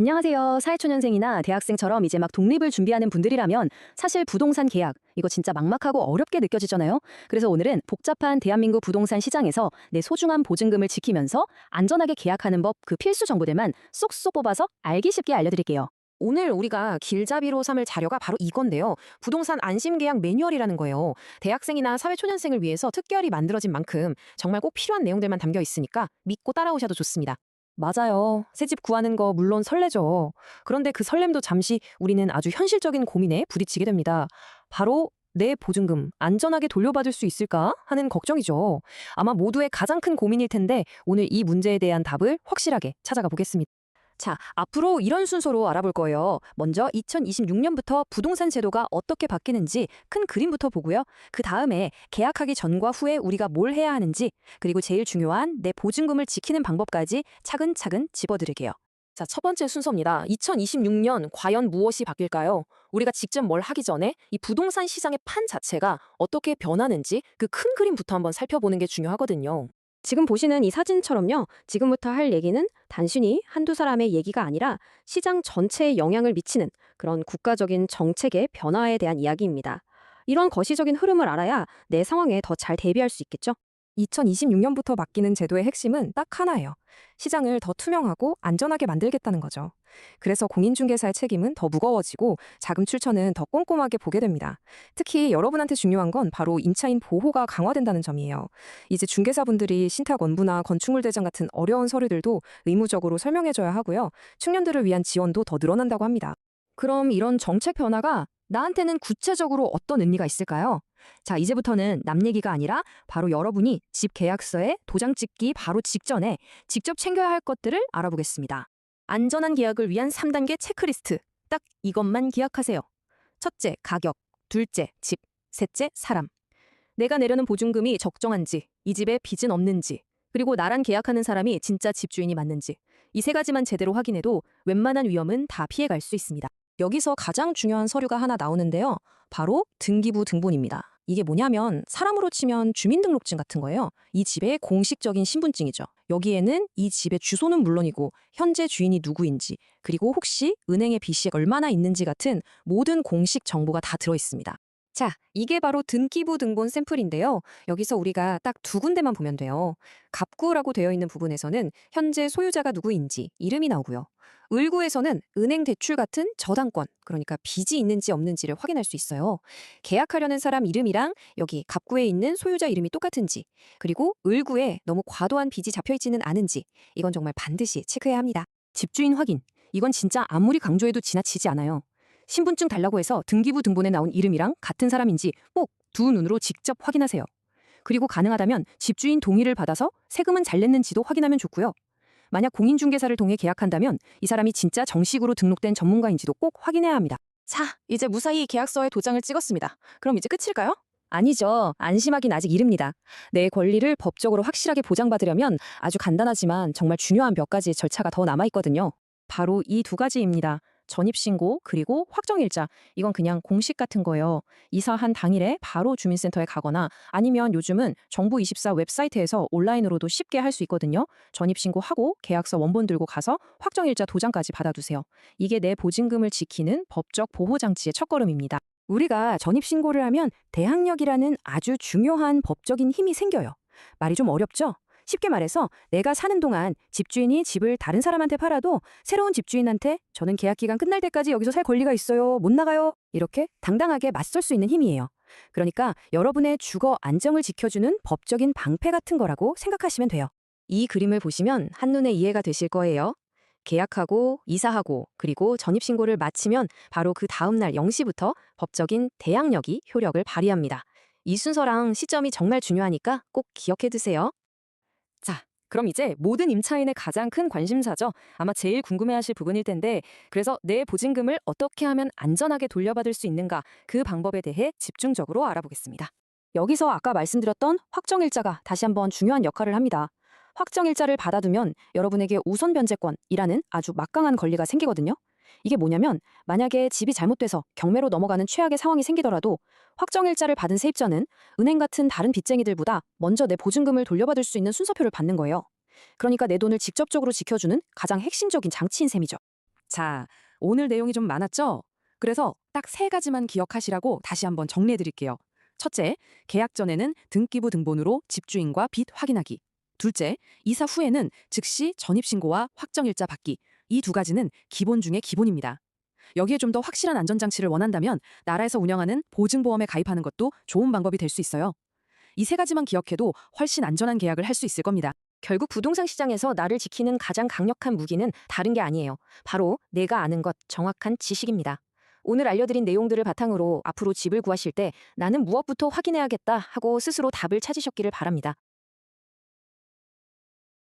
안녕하세요. 사회초년생이나 대학생처럼 이제 막 독립을 준비하는 분들이라면 사실 부동산 계약, 이거 진짜 막막하고 어렵게 느껴지잖아요. 그래서 오늘은 복잡한 대한민국 부동산 시장에서 내 소중한 보증금을 지키면서 안전하게 계약하는 법 그 필수 정보들만 쏙쏙 뽑아서 알기 쉽게 알려드릴게요. 오늘 우리가 길잡이로 삼을 자료가 바로 이건데요. 부동산 안심계약 매뉴얼이라는 거예요. 대학생이나 사회초년생을 위해서 특별히 만들어진 만큼 정말 꼭 필요한 내용들만 담겨 있으니까 믿고 따라오셔도 좋습니다. 맞아요. 새 집 구하는 거 물론 설레죠. 그런데 그 설렘도 잠시 우리는 아주 현실적인 고민에 부딪히게 됩니다. 바로 내 보증금 안전하게 돌려받을 수 있을까 하는 걱정이죠. 아마 모두의 가장 큰 고민일 텐데 오늘 이 문제에 대한 답을 확실하게 찾아가 보겠습니다. 자, 앞으로 이런 순서로 알아볼 거예요. 먼저 2026년부터 부동산 제도가 어떻게 바뀌는지 큰 그림부터 보고요. 그 다음에 계약하기 전과 후에 우리가 뭘 해야 하는지, 그리고 제일 중요한 내 보증금을 지키는 방법까지 차근차근 짚어드릴게요. 자, 첫 번째 순서입니다. 2026년 과연 무엇이 바뀔까요? 우리가 직접 뭘 하기 전에 이 부동산 시장의 판 자체가 어떻게 변하는지 그 큰 그림부터 한번 살펴보는 게 중요하거든요. 지금 보시는 이 사진처럼요. 지금부터 할 얘기는 단순히 한두 사람의 얘기가 아니라 시장 전체에 영향을 미치는 그런 국가적인 정책의 변화에 대한 이야기입니다. 이런 거시적인 흐름을 알아야 내 상황에 더 잘 대비할 수 있겠죠? 2026년부터 바뀌는 제도의 핵심은 딱 하나예요. 시장을 더 투명하고 안전하게 만들겠다는 거죠. 그래서 공인중개사의 책임은 더 무거워지고 자금 출처는 더 꼼꼼하게 보게 됩니다. 특히 여러분한테 중요한 건 바로 임차인 보호가 강화된다는 점이에요. 이제 중개사분들이 신탁원부나 건축물 대장 같은 어려운 서류들도 의무적으로 설명해줘야 하고요. 청년들을 위한 지원도 더 늘어난다고 합니다. 그럼 이런 정책 변화가 나한테는 구체적으로 어떤 의미가 있을까요? 자, 이제부터는 남 얘기가 아니라 바로 여러분이 집 계약서에 도장 찍기 바로 직전에 직접 챙겨야 할 것들을 알아보겠습니다. 안전한 계약을 위한 3단계 체크리스트. 딱 이것만 기억하세요. 첫째, 가격. 둘째, 집. 셋째, 사람. 내가 내려는 보증금이 적정한지, 이 집에 빚은 없는지, 그리고 나랑 계약하는 사람이 진짜 집주인이 맞는지. 이 세 가지만 제대로 확인해도 웬만한 위험은 다 피해갈 수 있습니다. 여기서 가장 중요한 서류가 하나 나오는데요. 바로 등기부 등본입니다. 이게 뭐냐면 사람으로 치면 주민등록증 같은 거예요. 이 집의 공식적인 신분증이죠. 여기에는 이 집의 주소는 물론이고 현재 주인이 누구인지, 그리고 혹시 은행에 빚이 얼마나 있는지 같은 모든 공식 정보가 다 들어있습니다. 자, 이게 바로 등기부 등본 샘플인데요. 여기서 우리가 딱 두 군데만 보면 돼요. 갑구라고 되어 있는 부분에서는 현재 소유자가 누구인지 이름이 나오고요. 을구에서는 은행 대출 같은 저당권, 그러니까 빚이 있는지 없는지를 확인할 수 있어요. 계약하려는 사람 이름이랑 여기 갑구에 있는 소유자 이름이 똑같은지, 그리고 을구에 너무 과도한 빚이 잡혀있지는 않은지, 이건 정말 반드시 체크해야 합니다. 집주인 확인. 이건 진짜 아무리 강조해도 지나치지 않아요. 신분증 달라고 해서 등기부 등본에 나온 이름이랑 같은 사람인지 꼭 두 눈으로 직접 확인하세요. 그리고 가능하다면 집주인 동의를 받아서 세금은 잘 냈는지도 확인하면 좋고요. 만약 공인중개사를 통해 계약한다면 이 사람이 진짜 정식으로 등록된 전문가인지도 꼭 확인해야 합니다. 자, 이제 무사히 계약서에 도장을 찍었습니다. 그럼 이제 끝일까요? 아니죠. 안심하긴 아직 이릅니다. 내 권리를 법적으로 확실하게 보장받으려면 아주 간단하지만 정말 중요한 몇 가지 절차가 더 남아있거든요. 바로 이 두 가지입니다. 전입신고 그리고 확정일자. 이건 그냥 공식 같은 거예요. 이사한 당일에 바로 주민센터에 가거나 아니면 요즘은 정부24 웹사이트에서 온라인으로도 쉽게 할 수 있거든요. 전입신고하고 계약서 원본 들고 가서 확정일자 도장까지 받아두세요. 이게 내 보증금을 지키는 법적 보호장치의 첫걸음입니다. 우리가 전입신고를 하면 대항력이라는 아주 중요한 법적인 힘이 생겨요. 말이 좀 어렵죠? 쉽게 말해서 내가 사는 동안 집주인이 집을 다른 사람한테 팔아도 새로운 집주인한테 저는 계약 기간 끝날 때까지 여기서 살 권리가 있어요. 못 나가요. 이렇게 당당하게 맞설 수 있는 힘이에요. 그러니까 여러분의 주거 안정을 지켜주는 법적인 방패 같은 거라고 생각하시면 돼요. 이 그림을 보시면 한눈에 이해가 되실 거예요. 계약하고 이사하고 그리고 전입신고를 마치면 바로 그 다음날 0시부터 법적인 대항력이 효력을 발휘합니다. 이 순서랑 시점이 정말 중요하니까 꼭 기억해 두세요. 자, 그럼 이제 모든 임차인의 가장 큰 관심사죠. 아마 제일 궁금해하실 부분일 텐데, 그래서 내 보증금을 어떻게 하면 안전하게 돌려받을 수 있는가, 그 방법에 대해 집중적으로 알아보겠습니다. 여기서 아까 말씀드렸던 확정일자가 다시 한번 중요한 역할을 합니다. 확정일자를 받아두면 여러분에게 우선 변제권이라는 아주 막강한 권리가 생기거든요. 이게 뭐냐면 만약에 집이 잘못돼서 경매로 넘어가는 최악의 상황이 생기더라도 확정일자를 받은 세입자는 은행 같은 다른 빚쟁이들보다 먼저 내 보증금을 돌려받을 수 있는 순서표를 받는 거예요. 그러니까 내 돈을 직접적으로 지켜주는 가장 핵심적인 장치인 셈이죠. 자, 오늘 내용이 좀 많았죠? 그래서 딱 3가지만 기억하시라고 다시 한번 정리해 드릴게요. 첫째, 계약 전에는 등기부 등본으로 집주인과 빚 확인하기. 둘째, 이사 후에는 즉시 전입신고와 확정일자 받기. 이 2가지는 기본 중에 기본입니다. 여기에 좀 더 확실한 안전장치를 원한다면 나라에서 운영하는 보증보험에 가입하는 것도 좋은 방법이 될 수 있어요. 이 3가지만 기억해도 훨씬 안전한 계약을 할 수 있을 겁니다. 결국 부동산 시장에서 나를 지키는 가장 강력한 무기는 다른 게 아니에요. 바로 내가 아는 것, 정확한 지식입니다. 오늘 알려드린 내용들을 바탕으로 앞으로 집을 구하실 때 나는 무엇부터 확인해야겠다 하고 스스로 답을 찾으셨기를 바랍니다.